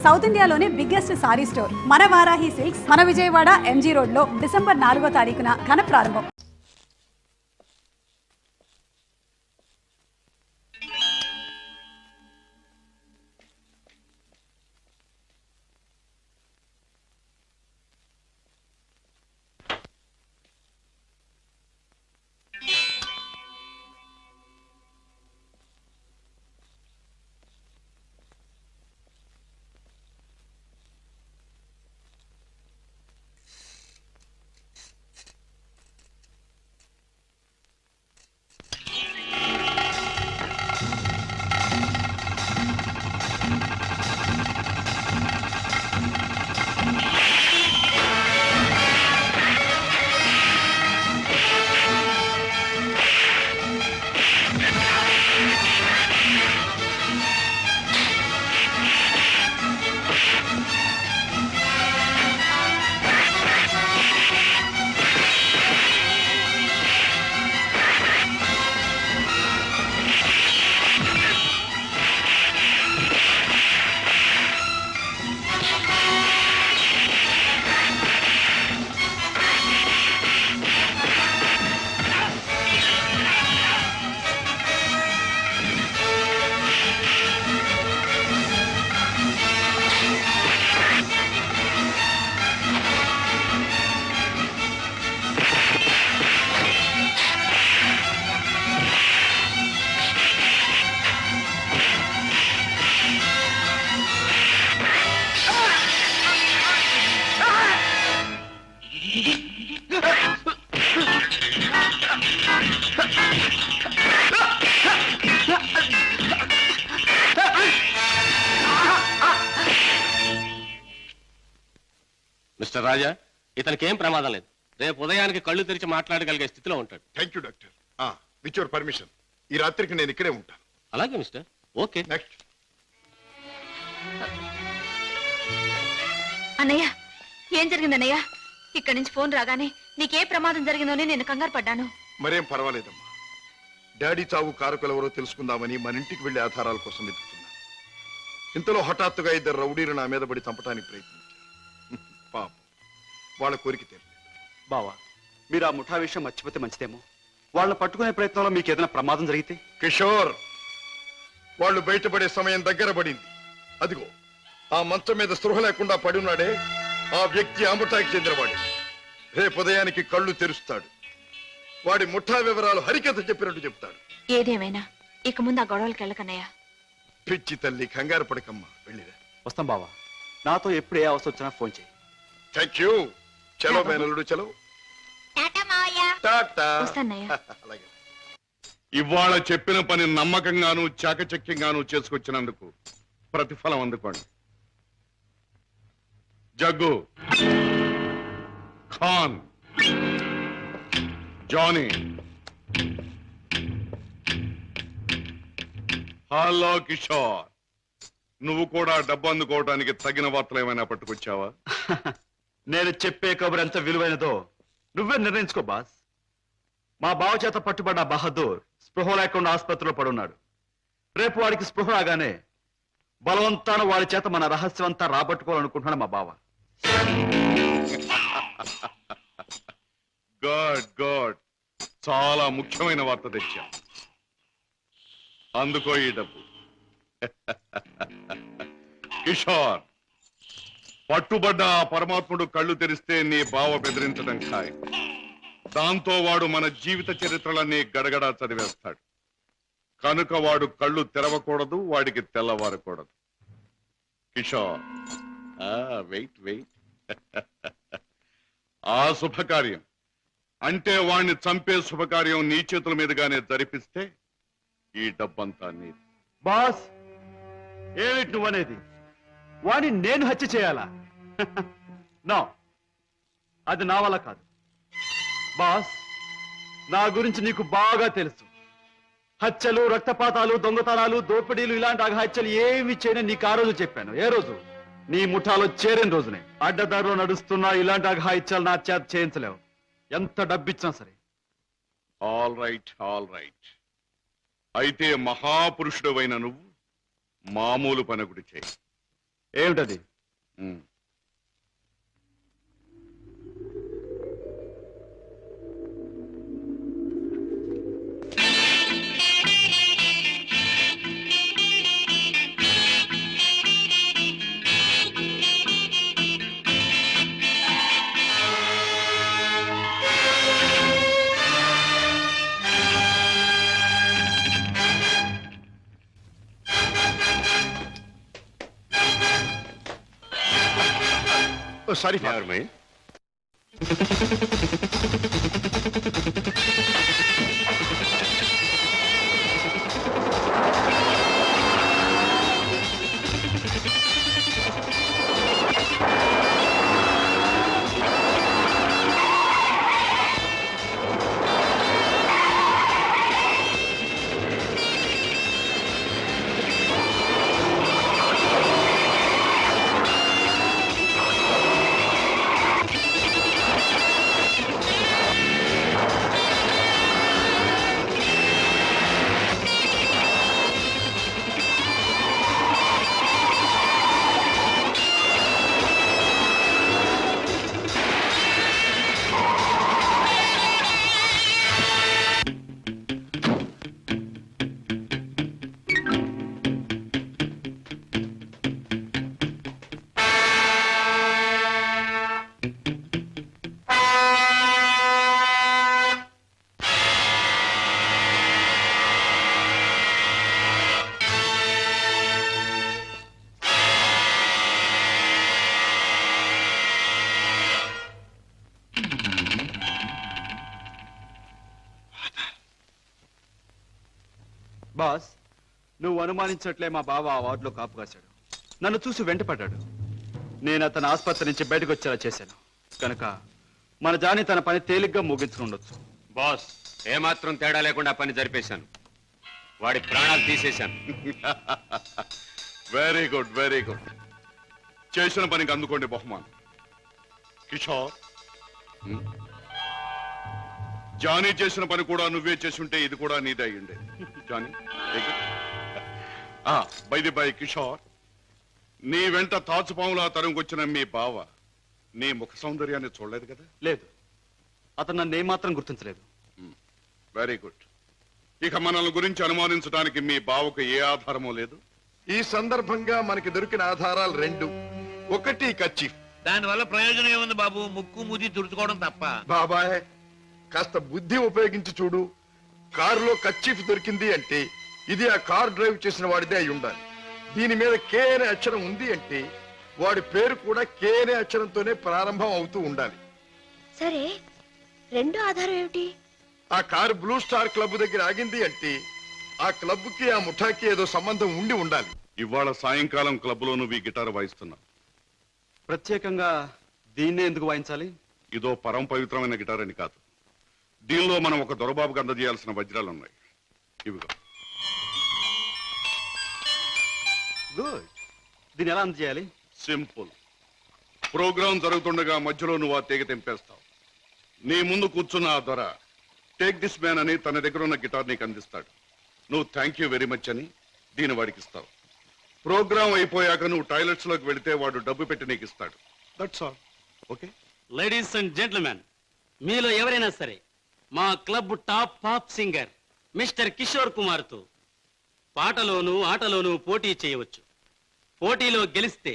South ఇండియాలోనే biggest sorry store మన Varahi silks, మన విజయవాడ ఎంజీ రోడ్ లో డిసెంబర్ 4వ తారీఖున ఘన ప్రారంభం. మిస్టర్ రాజా, ఇతనికి ఏం ప్రమాదం లేదు. రేపు ఉదయానికి కళ్ళు తెరిచి మాట్లాడగలిగే స్థితిలో ఉంటాడు. Thank you doctor. With your permission ఈ రాత్రికి నేను ఇక్కడే ఉంటాను. అలాగే మిస్టర్. ఓకే. నెక్స్ట్. అన్నయ్య, ఏం జరిగింది అన్నయ్య? ఇక్కడి నుంచి ఫోన్ రాగానే నీకే ప్రమాదం జరిగిందోనే నేను కంగారు పడ్డాను. మరేం పర్వాలేదమ్మా. డాడీ చావు కారకులెవరో తెలుసుకుందామని మన ఇంటికి వెళ్లి ఆధారాల కోసం వెతుకుతున్నాను. ఇంతలో హఠాత్తుగా ఇద్దరు రౌడీలు నా మీద పడి చంపడానికి ప్రయత్నించారు. పాపం, వాళ్ళ కోరిక తీరలేదు. బావా, మీరు ఆ ముఠా విషయం మర్చిపోతే మంచిదేమో. వాళ్ళని పట్టుకునే ప్రయత్నంలో మీకు ఏదైనా ప్రమాదం జరిగితే? కిషోర్, వాళ్ళు బయటపడే సమయం దగ్గర పడింది. అదిగో ఆ మంచం మీద స్పృహ లేకుండా పడి ఉన్నాడే, ఆ వ్యక్తి ఆ ముఠాకి చెందినవాడే. రేపు ఉదయానికి కళ్ళు తెరుస్తాడు. వాడి ముఠా వివరాలు హరికథ చెప్పినట్టు చెప్తాడు. ఏదేమైనా ఇక ముందు ఆ గొడవలకి వెళ్ళకన్నయ్య. పిచ్చి తల్లి, కంగారు పడకమ్మా, వెళ్ళిరా. వస్తాం బావా. నాతో ఎప్పుడు ఏ అవసరం వచ్చినా ఫోన్ చేయి. Thank you. చలో మేనల్లుడు, చలో. వస్తానయ్య. ఇవాళ చెప్పిన పని నమ్మకంగాను చాకచక్యంగాను చేసుకొచ్చినందుకు ప్రతిఫలం అందుకోండి. జగ్గు, ఖాన్, జానీ. హలో కిషోర్, నువ్వు కూడా డబ్బు అందుకోవడానికి తగిన వార్తలు ఏమైనా పట్టుకొచ్చావా? నేను చెప్పే కబురు ఎంత విలువైనదో నువ్వే నిర్ణయించుకో బాస్. మా బావ చేత పట్టుబడ్డ బహదూర్ స్పృహ లేకుండా ఆసుపత్రిలో పడున్నాడు. రేపు వాడికి స్పృహ రాగానే బలవంతాన వాడి చేత మన రహస్యం అంతా రాబట్టుకోవాలనుకుంటున్నాడు మా బావ. గుడ్ గుడ్, చాలా ముఖ్యమైన వార్త తెచ్చా. అందుకో ఈ డబ్బు. కిషోర్, పట్టుబడ్డ ఆ పరమాత్ముడు కళ్ళు తెరిస్తే నీ బావ బెదిరించడం ఖాయం. దాంతో వాడు మన జీవిత చరిత్రలన్నీ గడగడా చదివేస్తాడు. కనుక వాడు కళ్ళు తెరవకూడదు, వాడికి తెల్లవారకూడదు. Kishore, wait wait. ఆ శుభకార్యం అంటే వాణ్ణి చంపే శుభకార్యం నీ చేతుల మీదుగానే జరిపిస్తే ఈ డబ్బంతా నీది. బాస్, ఏమిటి నువ్వనేది? వాడిని నేను హత్య చేయాలా? నో, అది నా వల్ల కాదు. బాస్, నా గురించి నీకు బాగా తెలుసు. హత్యలు, రక్తపాతాలు, దొంగతనాలు, దోపిడీలు ఇలాంటి అఘాత్యలు ఏమి చేయని నీకు ఆ రోజు చెప్పాను. ఏ రోజు? నీ ముఠాలో చేరిన రోజునే. అడ్డదారిలో నడుస్తున్నా ఇలాంటి అఘాయిత్యాలు నా చేత చేయించలేవు, ఎంత డబ్బిచ్చినా సరే. All right, all right. అయితే మహాపురుషుడవైన నువ్వు మామూలు పనగుడి చేయి. ఏమిటది? ఉమ్. ఓ, సారీ ఫాదర్. బాస్, నువ్వు అనుమానించట్లే మా బావ ఆ వార్డులో కాపు కాశాడు. నన్ను చూసి వెంటపడ్డాడు. నేను అతను ఆసుపత్రి నుంచి బయటకు వచ్చేలా చేశాను కనుక మన జాని తన పని తేలిగ్గా ముగించుకుండొచ్చు. బాస్, ఏమాత్రం తేడా లేకుండా పని జరిపేశాను. వాడి ప్రాణాలు తీసేశాను. Very good, very good. చేసిన పనికి అందుకోండి బహుమానం. కిషోర్, జానీ చేసిన పని కూడా నువ్వే చేసుంటే ఇది కూడా నీదే అయ్యుండే. జానీ, బై కిషోర్, నీ వెంట తాచుపాములా తరుముకొచ్చిన మీ బావ నీ ముఖ సౌందర్యాన్ని చూడలేదు కదా? లేదు, అతను నన్ను ఏమాత్రం గుర్తించలేదు. Very good. ఇక మనల్ని గురించి అనుమానించడానికి మీ బావకు ఏ ఆధారమూ లేదు. ఈ సందర్భంగా మనకి దొరికిన ఆధారాలు రెండు. ఒకటి కర్చీఫ్. దానివల్ల ప్రయోజనం ఏముంది బాబు? ముక్కు మూతి తుడుచుకోవడం తప్ప. బాబాయ్, కాస్త బుద్ధి ఉపయోగించి చూడు. కారులో కర్చీఫ్ దొరికింది అంటే ఇది ఆ కార్ డ్రైవ్ చేసిన వాడిదే అయి ఉండాలి. దీని మీద కే అనే అక్షరం ఉంది అంటే వాడి పేరు కూడా కే అనే అక్షరంతోనే ప్రారంభం అవుతూ ఉండాలి. సరే, రెండో ఆధారం ఏమిటి? ఆ కారు బ్లూ స్టార్ క్లబ్ దగ్గర ఆగింది అంటే ఆ క్లబ్ కి ఆ ముఠాకి ఏదో సంబంధం ఉండి ఉండాలి. ఇవాళ సాయంకాలం క్లబ్ లో నువ్వు ఈ గిటార్ వాయిస్తున్నావు. ప్రత్యేకంగా దీన్నే ఎందుకు వాయించాలి? ఇదో పరమ పవిత్రమైన గిటార్ అని కాదు. దీనిలో మనం ఒక దొరబాబుకి అందజేయాల్సిన వజ్రాలు ఉన్నాయి. ఇవిగో. గుడ్. దీన్ని ఎలా అందజేయాలి? సింపుల్. ప్రోగ్రాం జరుగుతుండగా మధ్యలో నువ్వు ఆ తీగ తెంపేస్తావు. నీ ముందు కూర్చున్న ఆ దొర టేక్ దిస్ మ్యాన్ అని తన దగ్గర ఉన్న గిటార్ నీకు అందిస్తాడు. నువ్వు థ్యాంక్ యూ వెరీ మచ్ అని దీని వాడికి ఇస్తావు. ప్రోగ్రాం అయిపోయాక నువ్వు టాయిలెట్స్ లోకి వెళితే వాడు డబ్బు పెట్టి నీకు ఇస్తాడు. That's all. Okay? Ladies and gentlemen, మీలో ఎవరైనా సరే మా club top pop singer mister Kishore Kumar తో పాటలోనూ ఆటలోనూ పోటీ చేయవచ్చు. పోటీలో గెలిస్తే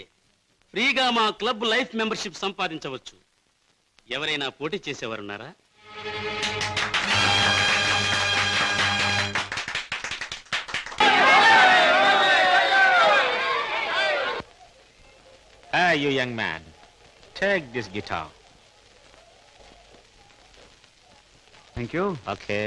ఫ్రీగా మా క్లబ్ లైఫ్ మెంబర్షిప్ సంపాదించవచ్చు. ఎవరైనా పోటీ చేసేవారున్నారా? Hey, you young man, take this guitar. Thank you. Okay.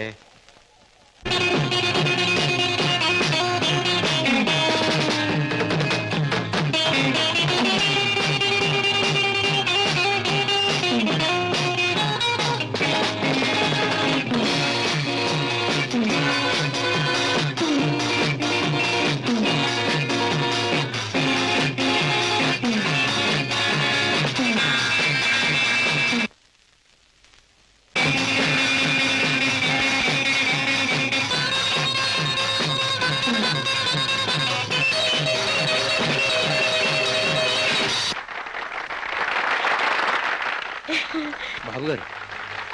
బాబు గారు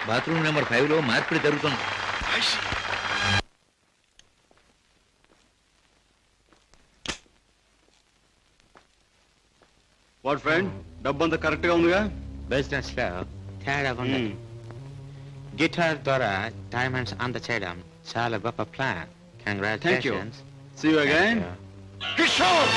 బాత్రూమ్ నెంబర్ 5లో మార్పిడి జరుగుతుంది. వాట్ ఫ్రెండ్, డబ్బంతా కరెక్ట్ గా ఉందిగా? బిజినెస్ లో తేడా ఉన్నది. గిటార్ ద్వారా డైమండ్స్ అందచేయడం చాలా గొప్ప plan. Congratulations. See you again. Kishore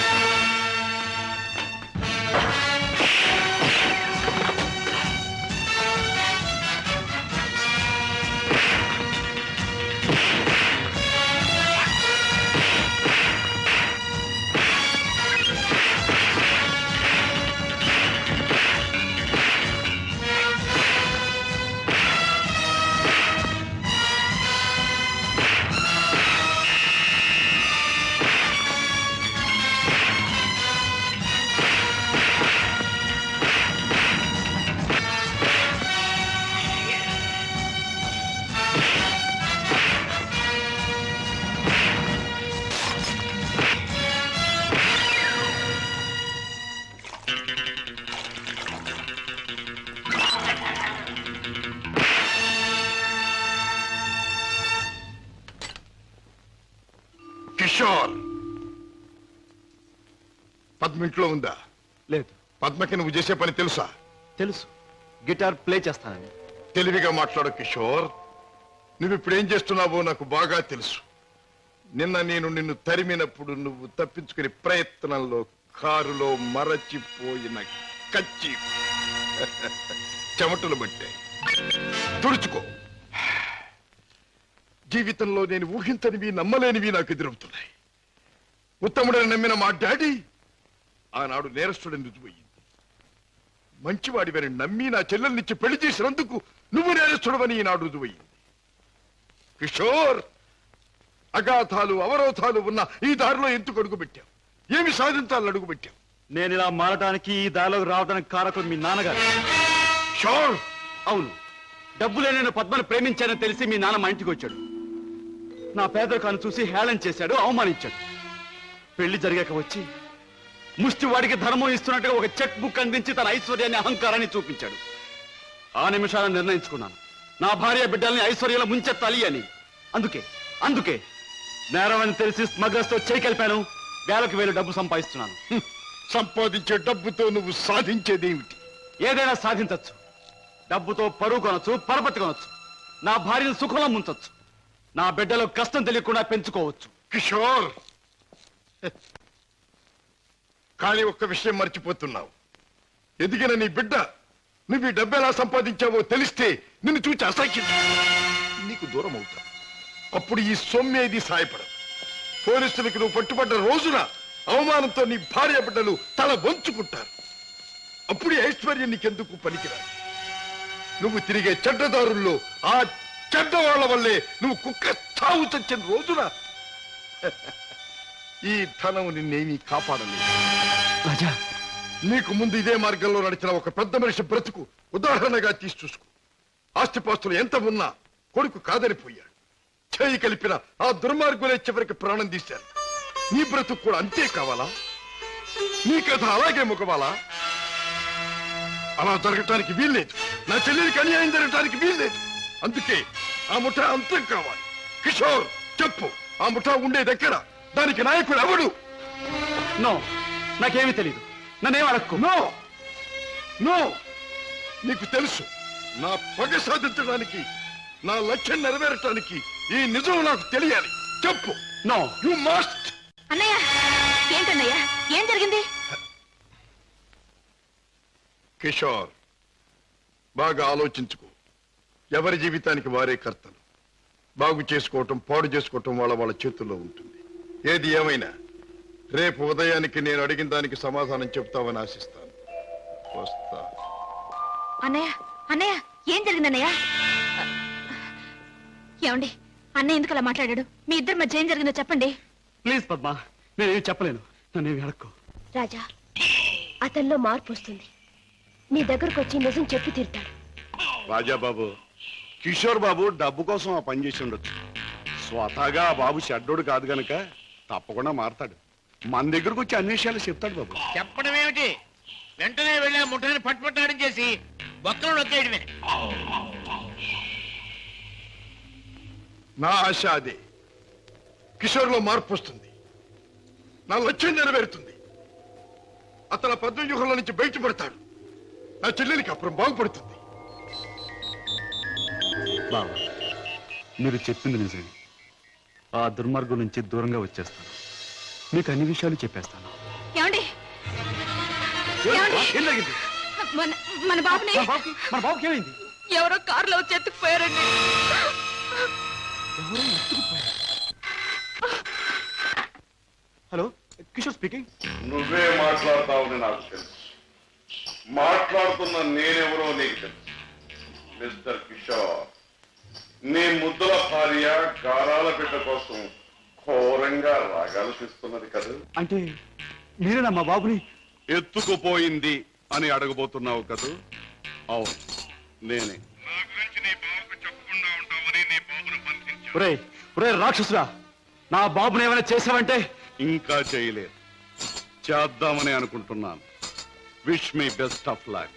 Kishore Padma ఇంట్లో ఉందా? లేదు. పద్మకి నువ్వు చేసే పని తెలుసా? తెలుసు, గిటార్ ప్లే చేస్తానని. తెలివిగా మాట్లాడు కిషోర్. నువ్వు ఇప్పుడు ఏం చేస్తున్నావో నాకు బాగా తెలుసు. నిన్న నేను నిన్ను తరిమినప్పుడు నువ్వు తప్పించుకునే ప్రయత్నంలో కారులో మరచిపోయిన కచ్చి చెమటలు పట్టాయి. తుడుచుకో. జీవితంలో నేను ఊహించనివి నమ్మలేనివి నాకు ఎదురవుతున్నాయి. ఉత్తముడని నమ్మిన మా డాడీ ఆనాడు నేరస్తుడని రుజువయ్యింది. మంచివాడివని నమ్మి నా చెల్లెల్నిచ్చి పెళ్లి చేసినందుకు నువ్వు నేరస్తుడవని ఈనాడు రుజువయ్యింది. కిషోర్, అగాధాలు అవరోధాలు ఉన్న ఈ దారిలో ఎందుకు అడుగు పెట్టావు? ఏమి సాధించాలని అడుగు పెట్టావు? నేను ఇలా మారటానికి, ఈ దారిలోకి రావడానికి కారకులు మీ నాన్నగారు. షోర్. అవును, డబ్బులే నేను పద్మను ప్రేమించానని తెలిసి మీ నాన్న మా ఇంటికి వచ్చాడు. నా పేదరికాన్ని చూసి హేళన చేశాడు, అవమానించాడు. పెళ్లి జరిగాక వచ్చి ముష్టివాడికి ధర్మం ఇస్తున్నట్టుగా ఒక చెక్ బుక్ అందించి తన ఐశ్వర్యాన్ని, అహంకారాన్ని చూపించాడు. ఆ నిమిషాలను నిర్ణయించుకున్నాను, నా భార్య బిడ్డల్ని ఐశ్వర్యంలో ముంచెత్తాలి అని. అందుకే నేరం అని తెలిసి స్మగ్లర్స్ తో చేయి కలిపాను. వేలకు వేలు డబ్బు సంపాదిస్తున్నాను. సంపాదించే డబ్బుతో నువ్వు సాధించేదేమిటి? ఏదైనా సాధించచ్చు. డబ్బుతో పరువు కొనొచ్చు, పరపతి కొనొచ్చు. నా భార్యను సుఖంలో ముంచొచ్చు. నా బిడ్డలో కష్టం తెలియకుండా పెంచుకోవచ్చు. కిషోర్, కానీ ఒక్క విషయం మర్చిపోతున్నావు. ఎదిగిన నీ బిడ్డ నువ్వు ఈ డబ్బు ఎలా సంపాదించావో తెలిస్తే నిన్ను చూచి అసహ్యం నీకు దూరం అవుతా. అప్పుడు ఈ సొమ్మేది సాయపడదు. పోలీసులకు నువ్వు పట్టుబడ్డ రోజున అవమానంతో నీ భార్య బిడ్డలు తల వంచుకుంటారు. అప్పుడు ఈ ఐశ్వర్యం నీకెందుకు పనికిరాదు. నువ్వు తిరిగే చెడ్డదారుల్లో ఆ చెడ్డవాళ్ల వల్లే నువ్వు కుక్క చావు చచ్చిన రోజున ఈ ధనం నిన్నేమీ కాపాడలేదు. రాజా, నీకు ముందు ఇదే మార్గంలో నడిచిన ఒక పెద్ద మనిషి బ్రతుకు ఉదాహరణగా తీసి చూసుకో. ఆస్తిపాస్తులు ఎంత ఉన్నా కొడుకు కాదనిపోయాడు. చేయి కలిపిన ఆ దుర్మార్గులే చివరికి ప్రాణం తీశారు. నీ బ్రతుకు కూడా అంతే కావాలా? నీ కథ అలాగే ముగవాలా? అలా జరగటానికి వీల్లేదు. నా చెల్లెలికి అన్యాయం జరగటానికి వీల్లేదు. అందుకే ఆ ముఠా అంతం కావాలి. కిషోర్, చెప్పు, ఆ ముఠా ఉండే దగ్గర దానికి నాయకుడు ఎవడు? నో, నాకేమీ తెలియదు. నన్నేం అడక్కు. నో నో, నీకు తెలుసు. నా పగ సాధించడానికి, నా లక్ష్యం నెరవేరటానికి ఈ నిజం నాకు తెలియాలి. చెప్పు. No, you must. అన్నయ్య, ఏంటన్నయ్య, ఏం జరిగింది? కిషోర్, బాగా ఆలోచించుకో. ఎవరి జీవితానికి వారే కర్తలు. బాగు చేసుకోవటం, పాడు చేసుకోవటం వాళ్ళ చేతుల్లో ఉంటుంది. ఏది ఏమైనా రేపు ఉదయానికి నేను అడిగిన దానికి సమాధానం చెప్తావని ఆశిస్తాను. వస్తా. అన్నయ్య, ఏం జరిగిందన్నయ్య? ఏమండి, అన్నయ్య ఎందుకు అలా మాట్లాడాడు? మీ ఇద్దరి మధ్య ఏం జరిగిందో చెప్పండి. ప్లీజ్ పద్మ, నేనేం చెప్పలేను. నన్నేమి అడక్కు. రాజా, అతనిలో మార్పు వస్తుంది. నీ దగ్గరకు వచ్చి నిజం చెప్పి తీరుతాడు. రాజాబాబు, కిషోర్ బాబు డబ్బు కోసం ఆ పని చేసి ఉండొచ్చు. స్వతహాగా ఆ బాబు షడ్డోడు కాదు గనక తప్పకుండా మారతాడు. మన దగ్గరకు వచ్చి అన్ని విషయాలు చెప్తాడు బాబు. చెప్పడం ఏమిటి? వెంటనే వెళ్ళి ఆ ముఠాన్ని పట్టుపట్టాడించేసి బొక్కలు నొక్కేయడమే. నా ఆశ అదే. కిషోర్లో మార్పు వస్తుంది, నా లక్ష్యం నెరవేరుతుంది. అతను పద్మవ్యూహంలో నుంచి బయటపడతాడు. నా చెల్లెలికి అప్పుడు బాగుపడుతుంది. బావా, మీరు చెప్పింది నిజమే. ఆ దుర్మార్గం నుంచి దూరంగా వచ్చేస్తాను. మీకు అన్ని విషయాలు చెప్పేస్తాను. ఏమండి ఏం జరిగింది? మన బాబుని మన బాబుకి ఏమైంది? ఎవరో కారులో వచ్చి ఎత్తుకుపోయారండి. Hello, Kishore speaking. నువ్వే మాట్లాడతావని నాకు తెలుసు. మాట్లాడుతున్న నేనెవరో నీకు తెలుసు. మిస్టర్ కిషోర్, నీ ముద్దుల భార్య గారాల బిడ్డ కోసం ఘోరంగా రాగాలు తీస్తున్నది కదా. అంటే మీరేనా మా బాబుని ఎత్తుకుపోయింది అని అడగబోతున్నావు కదూ? అవును, నేనే. ఒరే రాక్షసురా, నా బాబుని ఏమైనా చేసావంటే? ఇంకా చేయలేదు, చేద్దామని అనుకుంటున్నాను. Wish me best of luck.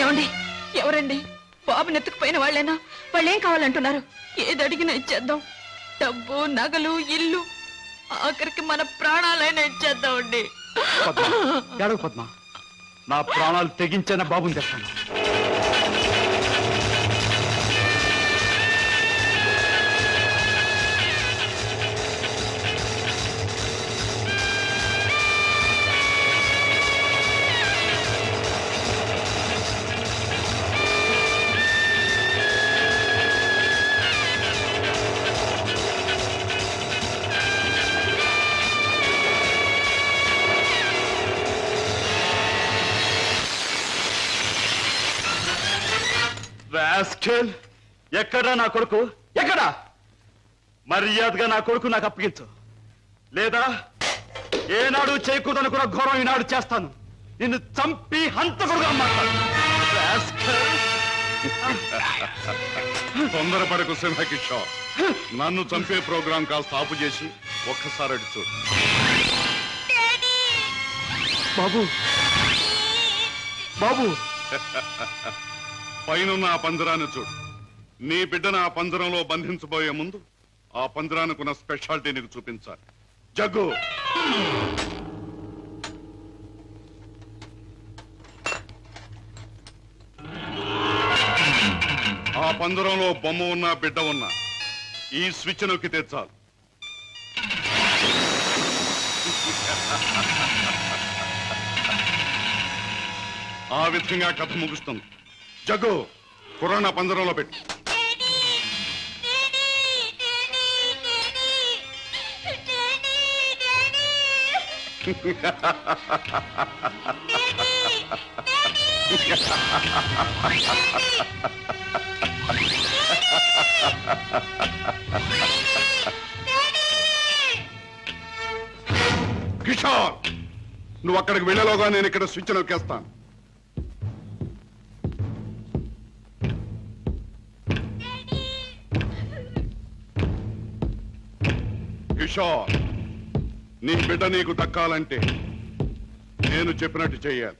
ఏమండి ఎవరండి? బాబుని ఎత్తుకుపోయిన వాళ్ళేనా? వాళ్ళేం కావాలంటున్నారు? ఏది అడిగినా ఇచ్చేద్దాం. డబ్బు, నగలు, ఇల్లు, ఆఖరికి మన ప్రాణాలైనా ఇచ్చేద్దామండి. పద్మ, నా ప్రాణాలు తెగించిన బాబుని తెస్తాను. ఎక్కడా నా కొడుకు? ఎక్కడా? మర్యాదగా నా కొడుకు నాకు అప్పగించు, లేదా ఏనాడు చేయకూడదనుకున్న ఘోరం ఈనాడు చేస్తాను. నిన్ను చంపి హంతకుడుగా మాట్లాడు. తొందరపడకు సింహకిషోర్. నన్ను చంపే ప్రోగ్రాం కాస్త ఆపు చేసి ఒక్కసారి అడి చూడు. బాబు, బాబు, పైనున్న ఆ పంజరాన్ని చూడు. నీ బిడ్డను ఆ పంజరంలో బంధించబోయే ముందు ఆ పంజరానికున్న స్పెషాలిటీ నీకు చూపించాలి. జగ్గు, ఆ పంజరంలో బొమ్మ ఉన్న బిడ్డ ఉన్న ఈ స్విచ్ నొక్కితే చాలు. ఆ విధంగా కథ ముగుస్తుంది. జగ్గు, కుర్రాన్ని ఆ పంజరంలో పెట్టు. కిషోర్, నువ్వు అక్కడికి వెళ్ళలోగా నేను ఇక్కడ స్విచ్ నొక్కేస్తాను. కిషోర్, నీ బిడ్డ నీకు దక్కాలంటే నేను చెప్పినట్టు చెయ్యాలి.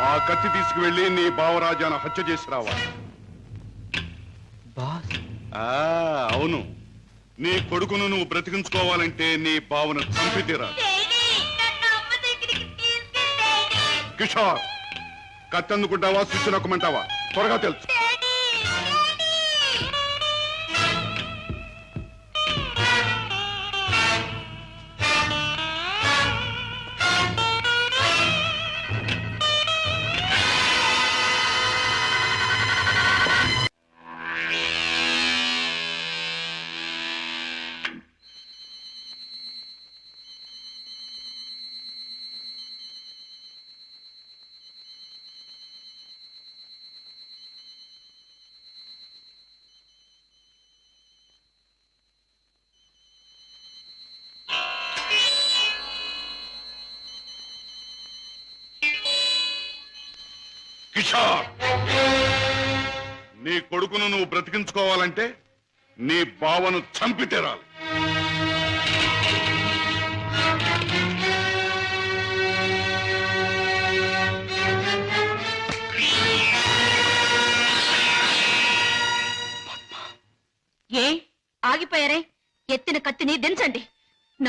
ఆ కత్తి తీసుకువెళ్ళి నీ బావరాజాను హత్య చేసి రావాలి. అవును, నీ కొడుకును నువ్వు బ్రతికించుకోవాలంటే నీ బావను చంపి తీరాలి. కిషోర్, కత్తి అందుకుంటావా, స్విచ్ నొక్కమంటావా? త్వరగా తెలుసు. కిషోర్, నీ కొడుకును నువ్వు బ్రతికించుకోవాలంటే నీ బావను చంపి తీరాలి.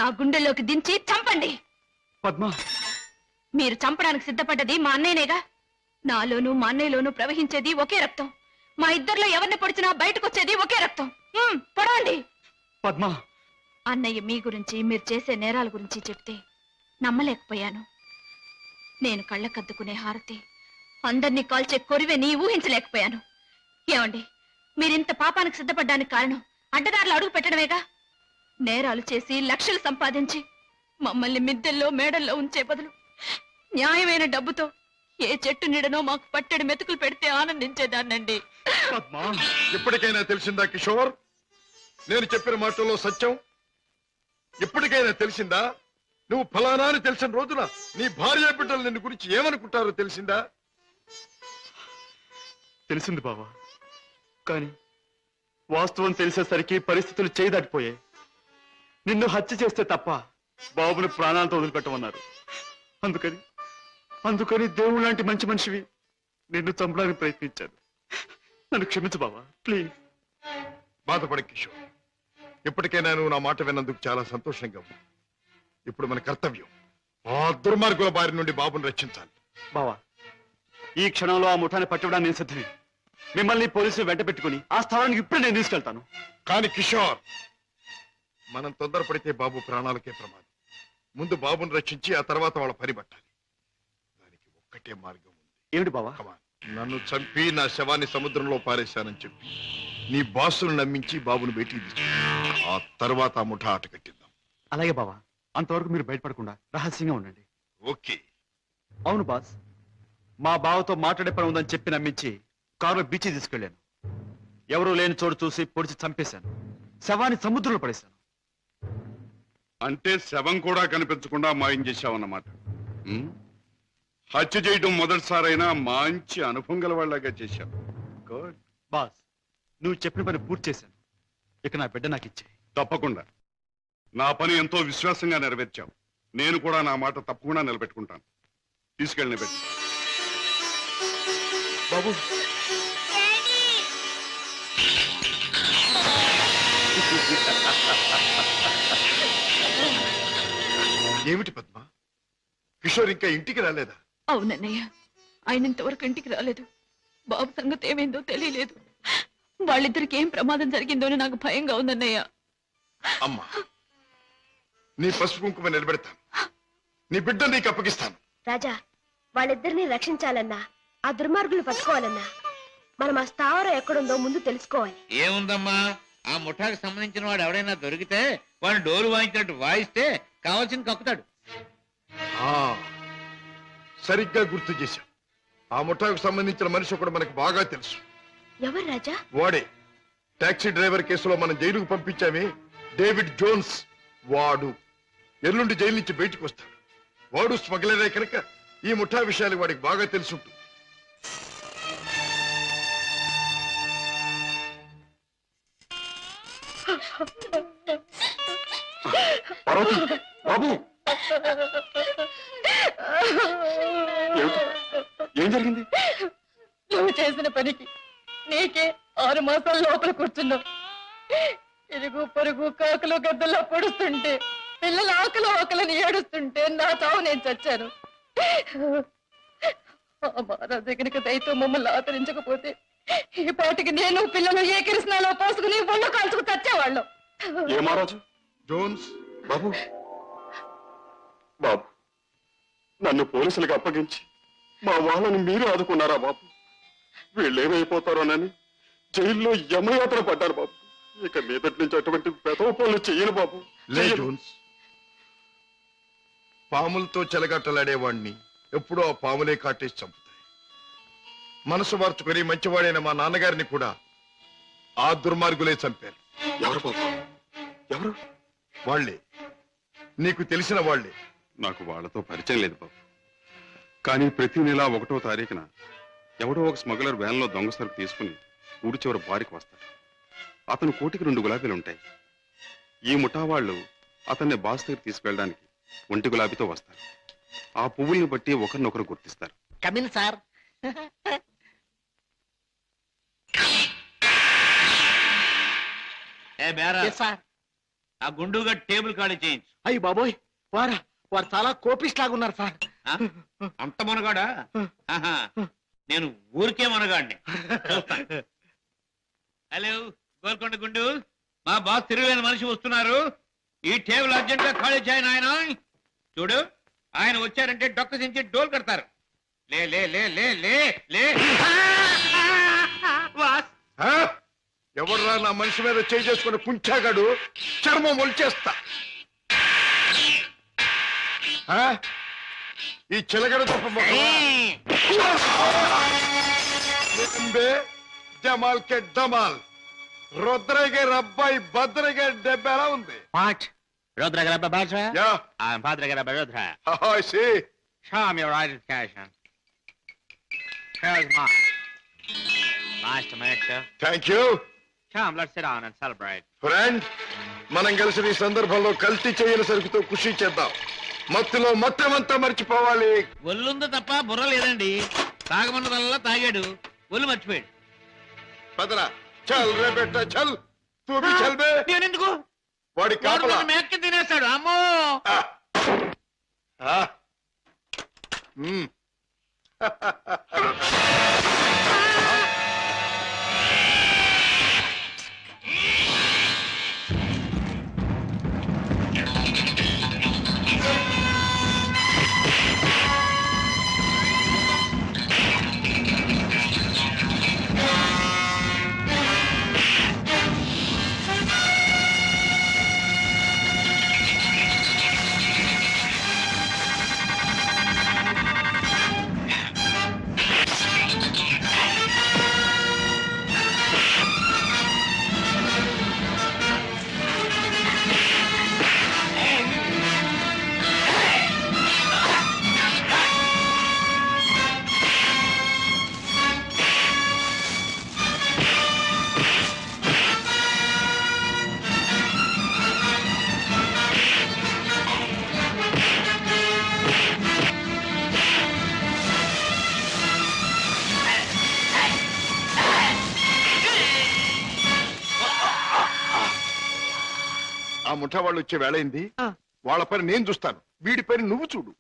నా గుండెల్లోకి దించి చంపండి. పద్మ, మీరు చంపడానికి సిద్ధపడ్డది మా అన్నయ్యనేగా. నాలోనూ మా అన్నయ్యలోనూ ప్రవహించేది ఒకే రక్తం. మా ఇద్దరిలో ఎవరిని పొడిచినా బయటకు వచ్చేది ఒకే రక్తం. పొడవండి. పద్మ, అన్నయ్య మీ గురించి, మీరు చేసే నేరాల గురించి చెప్తే నమ్మలేకపోయాను. నేను కళ్ళకద్దుకునే హారతి, అందరినీ కాల్చే కొరివెని ఊహించలేకపోయాను. ఏమండి, మీరింత పాపానికి సిద్ధపడ్డానికి కారణం అడ్డదారులు అడుగు పెట్టడమేగా. నేరాలు చేసి లక్షలు సంపాదించి మమ్మల్ని మిద్దెల్లో మేడల్లో ఉంచే బదులు న్యాయమైన డబ్బుతో ఏ చెట్టు నీడనో మాకు పట్టెడు మెతుకులు పెడితే ఆనందించేదాన్నండి. ఇప్పటికైనా తెలిసిందా కిషోర్, నేను చెప్పిన మాటల్లో సత్యం? ఇప్పటికైనా తెలిసిందా? నువ్వు ఫలానా అని తెలిసిన రోజున నీ భార్య బిడ్డలు నిన్ను గురించి ఏమనుకుంటారో తెలిసిందా? తెలిసింది బావా, కానీ వాస్తవం తెలిసేసరికి పరిస్థితులు చేయదాటిపోయాయి. నిన్ను హత్య చేస్తే తప్ప బాబుని ప్రాణాలతో వదిలిపెట్టమన్నారు. అందుకని దేవుడు లాంటి మంచి మనిషివి నిన్ను చంపడానికి ప్రయత్నించాను. నన్ను క్షమించు బావా, ప్లీజ్. బాధపడ కిషోర్, ఇప్పటికైనా నువ్వు నా మాట విన్నందుకు చాలా సంతోషంగా ఉంది. ఇప్పుడు మన కర్తవ్యం ఆ దుర్మార్గుల బారి నుండి బాబుని రక్షించాలి. బావా, ఈ క్షణంలో ఆ ముఠాన్ని పట్టుకోవడానికి నేను సిద్ధమే. మిమ్మల్ని పోలీసులు వెంట పెట్టుకుని ఆ స్థలానికి ఇప్పుడే నేను తీసుకెళ్తాను. కానీ కిషోర్, మనం తొందరపడితే బాబు ప్రాణాలకే ప్రమాదం. ముందు బాబుని రక్షించి ఆ తర్వాత వాళ్ళ పని పట్టాలి. దానికి ఒక్కటే మార్గం ఉంది. ఏమిటి బావా? నన్ను చంపి నా శవాన్ని సముద్రంలో పారేశానని చెప్పి నీ బాసును నమ్మించి బాబును బయటికి తీసుకు, ఆ తర్వాత ఆ ముఠా ఆట కట్టిద్దాం. అలాగే బావా, అంతవరకు మీరు బయటపడకుండా రహస్యంగా ఉండండి. ఓకే. అవును బాస్, మా బావతో మాట్లాడే పని ఉందని చెప్పి నమ్మించి కారులో బీచ్ తీసుకెళ్లాను. ఎవరూ లేని చోటు చూసి పొడిచి చంపేశాను. శవాన్ని సముద్రంలో పడేశాను. అంటే శవం కూడా కనిపించకుండా మాయం చేశావన్నమాట. హత్య చేయడం మొదటిసారైనా మంచి అనుభవం గల వాళ్ళగా చేశావు. గుడ్. బాస్, నువ్వు చెప్పిన పని పూర్తి చేశాను. ఇక నా బిడ్డ నాకు ఇచ్చే. తప్పకుండా. నా పని ఎంతో విశ్వాసంగా నెరవేర్చావు. నేను కూడా నా మాట తప్పకుండా నిలబెట్టుకుంటాను. తీసుకెళ్ళిన బిడ్డ. బాబు, ఏమిటి పద్మ, కిషోర్ ఇంకా ఇంటికి రాలేదా? అవునన్నయ్య, ఆయన ఇంతవరకు ఇంటికి రాలేదు. బాబు సంగతి ఏమైందో తెలియలేదు. వాళ్ళిద్దరికి ఏం ప్రమాదం జరిగిందోని నాకు భయంగా ఉందన్నయ్య. అమ్మా, నీ పసుపు కుంకుమ నిలబెడతాను. నీ బిడ్డ నీకు అప్పగిస్తాను. రాజా, వాళ్ళిద్దరిని రక్షించాలన్నా, ఆ దుర్మార్గులు పట్టుకోవాలన్నా మనం ఆ స్థావరం ఎక్కడుందో ముందు తెలుసుకోవాలి. ఏముందమ్మా, ఆ ముఠాకు సంబంధించిన వాడు ఎవడైనా దొరికితే వాడు డోలు వాయించినట్టు వాయిస్తే కావాల్సింది కక్కుతాడు. సరిగ్గా గుర్తు చేశాం. ఆ ముఠాకు సంబంధించిన మనిషి ఒకడు మనకు బాగా తెలుసు. ఎవరు రాజా? వాడే టాక్సీ డ్రైవర్ కేసులో మనం జైలుకు పంపించామే, డేవిడ్ జోన్స్. వాడు ఎల్లుండి జైలు నుంచి బయటకు వస్తాడు. వాడు స్మగ్లరే కనుక ఈ ముఠా విషయాలు వాడికి బాగా తెలుసుంటుంది. బాబు, ఏం జరిగింది? నువ్వు చేసిన పనికి నీకే 6 మాసాల లోపల కూర్చున్నావు. ఇరుగు పొరుగు కాకులు గద్దల్లో పొడుస్తుంటే, పిల్లల ఆకలిని ఏడుస్తుంటే నా చావు నేను చచ్చాను. ఆ మహారాజు కనుక దయతో మమ్మల్ని ఆదరించకపోతే ఈ పాటికి నేను పిల్లలు ఏ కృష్ణాలో పోసుకుని ఒళ్ళు కాల్చుకు చచ్చేవాళ్ళం. ఏ మహారాజు? జోన్స్. బాబు, బాబు, నన్ను పోలీసులకు అప్పగించి మా వాళ్ళని మీరు ఆదుకున్నారా బాబు? వీళ్ళేమైపోతారోనని జైల్లో యమయాత్ర పడ్డారు బాబు. ఇక మీదటి నుంచి అటువంటి పెదవ పనులు చెయ్యను బాబు. లే జోన్స్, పాములతో చెలగట్టలాడేవాణ్ణి ఎప్పుడూ ఆ పాములే కాటేసి చంపుతాయి. మనసు మార్చుకొని మంచివాడైన మా నాన్నగారిని కూడా ఆ దుర్మార్గులే చంపారు. ఎవరు బాబు? ఎవరు? వాళ్లే, నీకు తెలిసిన వాళ్లే. నాకు వాళ్ళతో పరిచయం లేదు బాబు. కానీ ప్రతి నెల 1వ తారీఖున ఎవడో ఒక స్మగ్లర్ వ్యాన్లో దొంగ సరుకు తీసుకుని ఊరి చివరి బారికి వస్తాడు. అతను కోటికి 2 గులాబీలు ఉంటాయి. ఈ ముఠా వాళ్ళు అతన్ని బాస్ దగ్గర తీసుకెళ్ళడానికి 1 గులాబీతో వస్తారు. ఆ పువ్వుల్ని బట్టి ఒకరినొకరు గుర్తిస్తారు. Come in sir. ఏ బేరా, సార్, ఆ గుండుగా టేబుల్ ఖాళీ చేయించు. అయ్యి బాబోయ్, వారు చాలా కోపిస్ట్ లాగున్నారు సార్. ఆ? అంత మనగాడా? ఆహా, నేను ఊరికే మనగాడిని. హలో గోల్కొండ గుండు, మా బాస్ తిరుగులేని మనిషి వస్తున్నారు. ఈ టేబుల్ అర్జెంట్ గా ఖాళీ చేయను. ఆయన చూడు, ఆయన వచ్చారంటే డొక్క సించి డోల్ కడతారు. లే లే లే లే లే లే. బాస్ ఎవర్రా నా మనిషి మీద చేయి చేసుకుని కుంచాగాడు? చర్మం ఒలిచేస్తా. ఈ చిలగడ జమాల్ కే డమాల్. రుద్రయ్య గారి అబ్బాయి భద్రయ్య గారి దెబ్బ ఎలా ఉంది? Rodra grabba Bajra? Yeah. I'm Padre grabba Rodra. I see. Show me your identification. Here's mine. Nice to meet you. Thank you. Come, let's sit down and celebrate. Friend, మనం కలిసి ఈ సందర్భంలో కల్తీ చేయని సరుకుతో ఖుషి చేద్దాం. మత్తులో మొత్తమంతా మర్చిపోవాలి. ఒళ్ళుందో తప్ప బుర్ర లేదండి. తాగమన్నదల్లా తాగాడు, ఒళ్ళు మర్చిపోయాడు. పదరా, చల్ రే బెట్ట, చల్. తూ భీ చల్ బే. నేనెందుకు? వాడి కాపలా మేక్కి తినేస్తాడు. అమ్మో. ఆ ముఠా వాళ్ళు వచ్చే వేళైంది. వాళ్ళ పని నేను చూస్తాను, వీడి పని నువ్వు చూడు.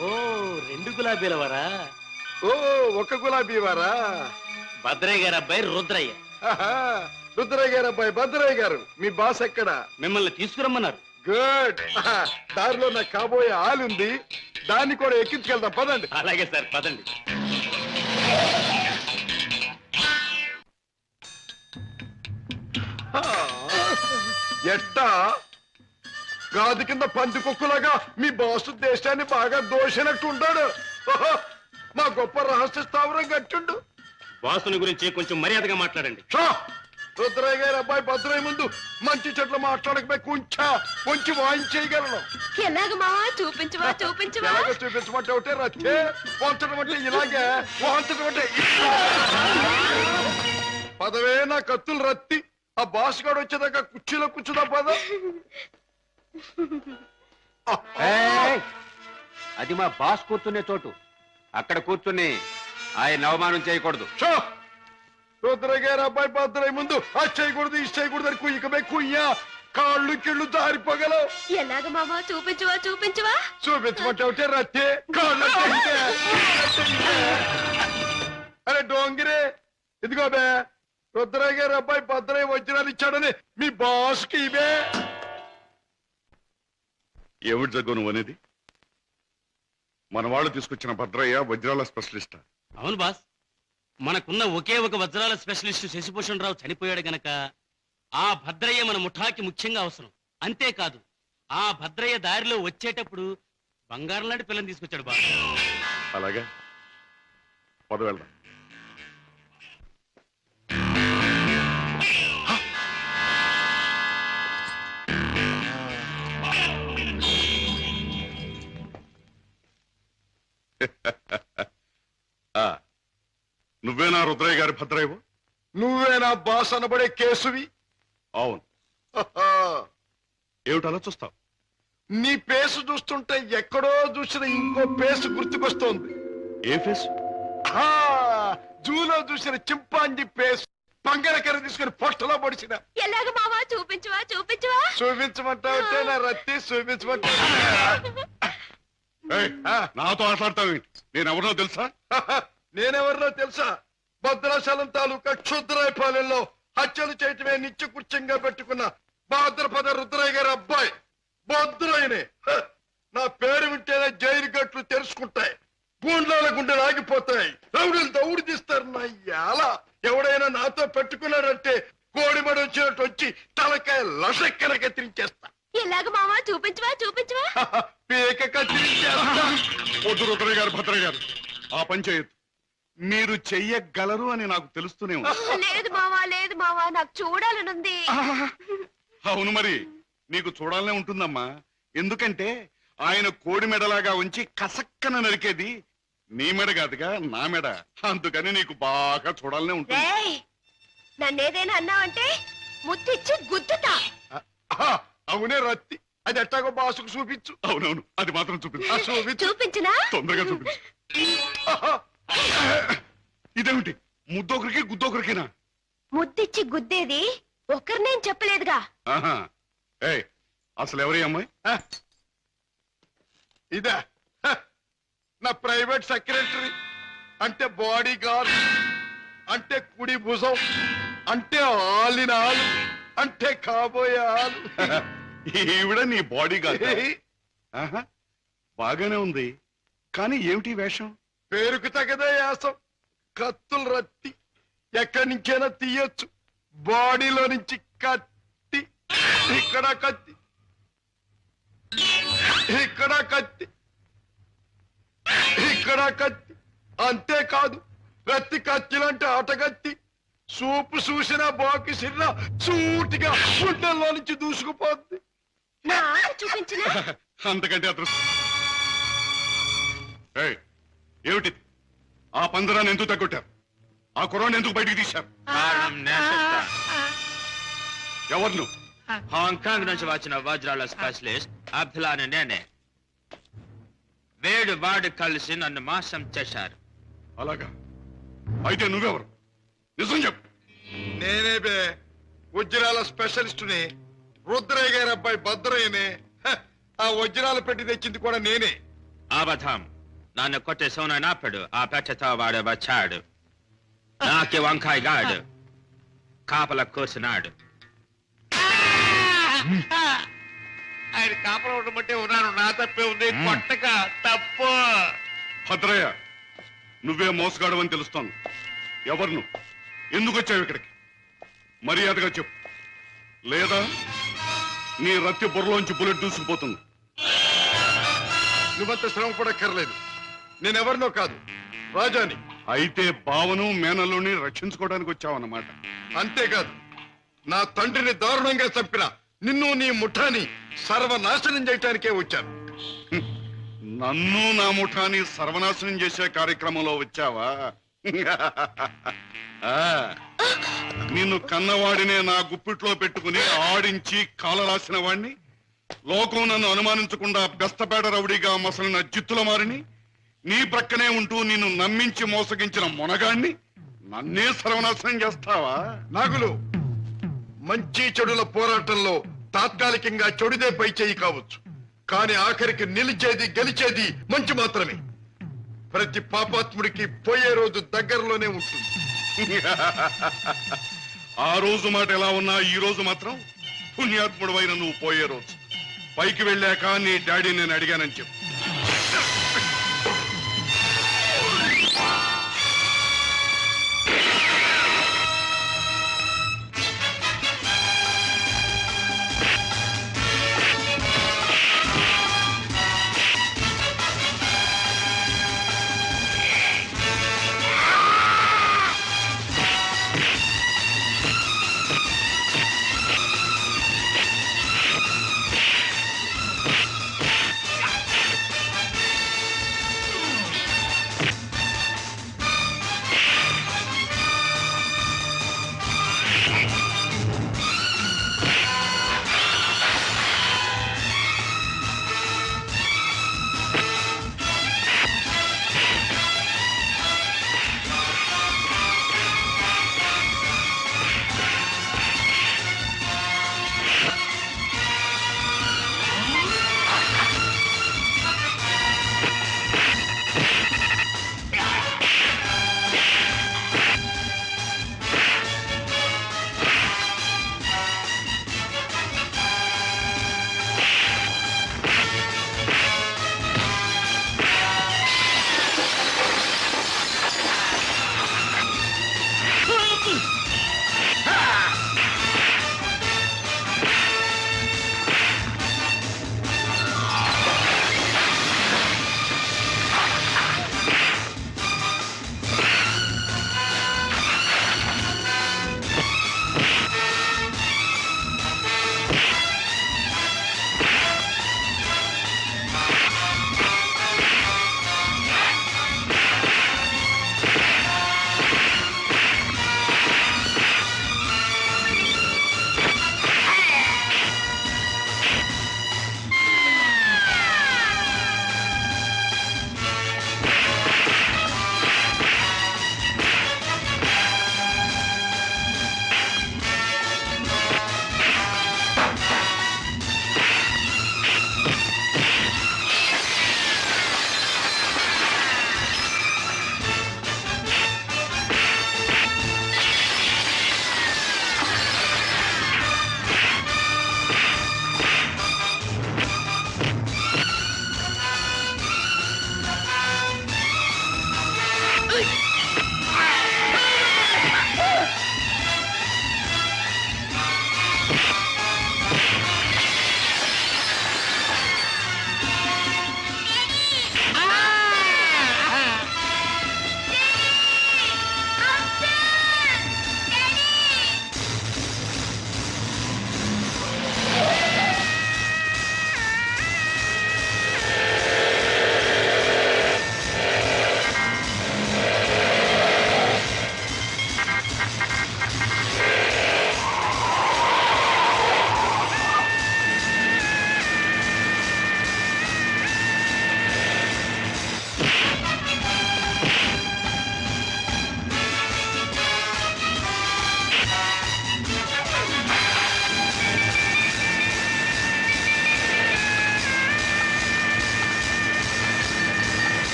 ఓ, 2 గులాబీల వారా? ఓ, ఒక గులాబీ వారా? భద్రయ్య గారి అబ్బాయి రుద్రయ్య. రుద్రయ్య గారు అబ్బాయి భద్రయ్య గారు. మీ బాస్ ఎక్కడ? మిమ్మల్ని తీసుకురమ్మన్నారు. గుడ్. దారిలో నాకు కాబోయే ఆలుంది, దాన్ని కూడా ఎక్కించుకెళ్దాం. పదండి. అలాగే సార్, పదండి. ఎట్టా గాది కింద పంది కుక్కులాగా మీ బాసు దేశాన్ని బాగా దోషినట్టు ఉంటాడు. మా గొప్ప రహస్య స్థావరం కట్టిండు. బాసుని గురించి కొంచెం మర్యాదగా మాట్లాడండి. రుద్రయ్య గారి అబ్బాయి భద్రయ్య ముందు మంచి చెట్లు మాట్లాడకపోయి కొంచెం వాయించేయగలను. ఎలాగ మావా? చూపించవా చూపించవా? ఎలాగో చూపించమంటే ఒకటే రచ్చే, వంచడం అంటే ఇలాగే, వాంచడం అంటే పదవే నా కత్తులు రత్తి. ఆ బాస్ గాడు వచ్చేదాకా కుర్చీలో కూర్చుదా పద. అది మా బాస్ కూర్చునే చోటు. అక్కడ కూర్చుని ఆయన అవమానం చేయకూడదు. రుద్రయ్య గారి అబ్బాయి భద్రయ్య ముందు అది చేయకూడదు, ఇది చేయకూడదు అని కుయ్యకమే కుయ్యా, కాళ్ళు కిళ్ళు జారిపోగలవు. ఎలాగ మావా? చూపించవా చూపించవా? చూపించమంటే ఒకటే రత్తే, కాళ్ళు అరే డోంగిరే, ఇదిగో బే, రుద్రయ్య గారి అబ్బాయి భద్రయ్య వజ్రాలు ఇచ్చాడని మీ బాస్ కి ఇవే. ఏమిటి జగ్గు నువ్వు అనేది? మన వాళ్ళు తీసుకొచ్చిన భద్రయ్య వజ్రాల స్పెషలిస్ట్. అవును బాస్, మనకున్న ఒకే ఒక వజ్రాల స్పెషలిస్ట్ శశిభూషణ్ రావు చనిపోయాడు గనక ఆ భద్రయ్య మన ముఠాకి ముఖ్యంగా అవసరం. అంతేకాదు, ఆ భద్రయ్య దారిలో వచ్చేటప్పుడు బంగారం లాంటి పిల్లని తీసుకొచ్చాడు బాస్. అలాగా, పద వెళ్దాం. నువ్వేనా రుద్రయ్య గారి భద్రయ్యవు? నువ్వేనా బాస్ అనబడే కేసువి? అవును. ఏమిటి అలా చూస్తావు? నీ పేసు చూస్తుంటే ఎక్కడో చూసిన ఇంకో పేసు గుర్తుకొస్తోంది. ఏ ఫేస్? జూలో చూసిన చింపాంజీ పేస్ పంగడకర తీసుకుని పొట్టలో పొడిచిన. ఎలాగ మావా చూపించువా చూపించువా? చూపించమంటావుంటే నా రత్తి చూపించమంటావు. నాతో మాట్లాడతావేంటి? నేను ఎవరినో తెలుసా? నేనెవరినో తెలుసా? భద్రాచలం తాలూకా క్షుద్రాయపాలెంలో హత్యలు చేయటమే నిత్యకృత్యంగా పెట్టుకున్న భాద్రపద రుద్రయ్య గారి అబ్బాయి భద్రయ్యనే. నా పేరు వింటేనే జైలు గట్లు తెరుచుకుంటాయి, గూండ్లాల గుండెలు ఆగిపోతాయి, రౌడీలు దౌడు తీస్తారు. నా ఎలా ఎవడైనా నాతో పెట్టుకున్నాడంటే కోడిమడి వచ్చినట్టు వచ్చి తలకాయ లసక్కన కత్తిరించేస్తా. ఎలాగ మావా చూపించువా చూపించువా? పీక కత్తిరించేస్తా. వద్దు రుద్రయ్య గారు, భద్రయ్య గారు, ఆ పని చేయొద్దు. మీరు చెయ్యగలరు అని నాకు తెలుస్తూనే ఉంది. లేదు మావా లేదు మావా, నాకు చూడాలనుంది. అవును మరి, నీకు చూడాలనే ఉంటుందమ్మా. ఎందుకంటే ఆయన కోడి మెడలాగా ఉంచి కసక్కన నరికేది నీ మెడ కాదుగా, నా మెడ. అందుకని నీకు బాగా చూడాలనే ఉంటుంది. రేయ్, నన్నేదైనా అన్నావంటే ముద్దిచ్చి గుద్దుతా. అవునే రత్తి, అది ఎట్టాగో బాసుకు చూపించు. అవునవును, అది మాత్రం చూపించు. చూపించినా? తొందరగా చూపించు. ఇదేమిటి, ముద్దొకరికి గుద్దొకరికేనా? ముద్దిచ్చి గుద్దేది ఒకరినేం చెప్పలేదుగా. ఆహా. ఏయ్, అసలు ఎవరి అమ్మాయి? ఇదా నా ప్రైవేట్ సెక్రటరీ, అంటే బాడీ గార్డ్, అంటే కుడి భుజం, అంటే ఆలిన ఆలు, అంటే కాబోయే ఆలు. ఈవిడ నీ బాడీ గార్డ్? బాగానే ఉంది, కానీ ఏమిటి వేషం? పేరుకు తగదే యాసం. కత్తులు రత్తి ఎక్కడి నుంచైనా తీయొచ్చు. బాడీలో నుంచి కత్తి, ఇక్కడ కత్తి, ఇక్కడ కత్తి, ఇక్కడ కత్తి. అంతేకాదు, రత్తి కత్తిలంటే ఆటగత్తి. సూపు చూసిన బాకి సిన్న సూటిగా గుండెల్లో నుంచి దూసుకుపోద్ది. చూపించిన అంతకంటే అదృష్టం. ఏయ్, ఏమిటి ఆ పందరాన్ని ఎందుకు తగ్గొట్టారు? ఆ కుర్రాన్ని ఎందుకు బయటికి తీశారు? ఎవరు నువ్వు? హాంకాంగ్ నుంచి వచ్చిన వజ్రాల స్పెషలిస్ట్ అబ్దుల్లాని నేనే. వేడు వాడు కలిసి నన్ను మోసం చేశారు. అలాగా? అయితే నువ్వెవరు? నిజం చెప్పు. నేనే బే, వజ్రాల స్పెషలిస్టుని, రుద్రయ్య గారి అబ్బాయి భద్రయ్యనే. ఆ వజ్రాలు పెట్టి తెచ్చింది కూడా నేనే. అబద్ధం. నన్ను కొట్టే సోననాపుడు ఆ పెట్టెతో వాడు వచ్చాడు. నాకి వంకాయ గాడు కాపల కూర్చున్నాడు. ఆయన కాపల ఉండమంటే ఉన్నాను, నా తప్పే ఉంది. కొట్టక తప్పు. భద్రయ్య, నువ్వే మోసగాడవని తెలుస్తోంది. ఎవరు నువ్వు? ఎందుకు వచ్చావు ఇక్కడికి? మర్యాదగా చెప్పు, లేదా నీ రత్తి బుర్రలోంచి బుల్లెట్ దూసుకుపోతుంది. నువ్వంత శ్రమ పడక్కర్లేదు. నేనెవరినో కాదు, రాజాని. అయితే బావను మేనల్లుని రక్షించుకోవడానికి వచ్చావన్నమాట. అంతేకాదు, నా తండ్రిని దారుణంగా చంపిన నిన్ను నీ ముఠాని సర్వనాశనం చేయటానికే వచ్చాను. నన్ను నా ముఠాని సర్వనాశనం చేసే కార్యక్రమంలో వచ్చావా? నిన్ను కన్నవాడినే నా గుప్పిట్లో పెట్టుకుని ఆడించి కాలరాసిన వాడిని, లోకం నన్ను అనుమానించకుండా బెస్తపేట రౌడీగా మసలిన జిత్తుల మారిని, నీ ప్రక్కనే ఉంటూ నిన్ను నమ్మించి మోసగించిన మొనగాణ్ణి నన్నే సర్వనాశనం చేస్తావా? నాగులు, మంచి చెడుల పోరాటంలో తాత్కాలికంగా చెడుదే పై చేయి కావచ్చు, కానీ ఆఖరికి నిలిచేది గెలిచేది మంచి మాత్రమే. ప్రతి పాపాత్ముడికి పోయే రోజు దగ్గరలోనే ఉంటుంది. ఆ రోజు మాట ఎలా ఉన్నా ఈ రోజు మాత్రం పుణ్యాత్ముడు నువ్వు పోయే రోజు. పైకి వెళ్ళాక నీ డాడీ నేను అడిగానని చెప్పు.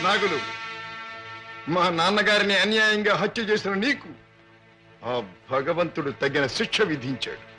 నాగులు, మా నాన్నగారిని అన్యాయంగా హత్య చేసిన నీకు ఆ భగవంతుడు తగిన శిక్ష విధించాడు.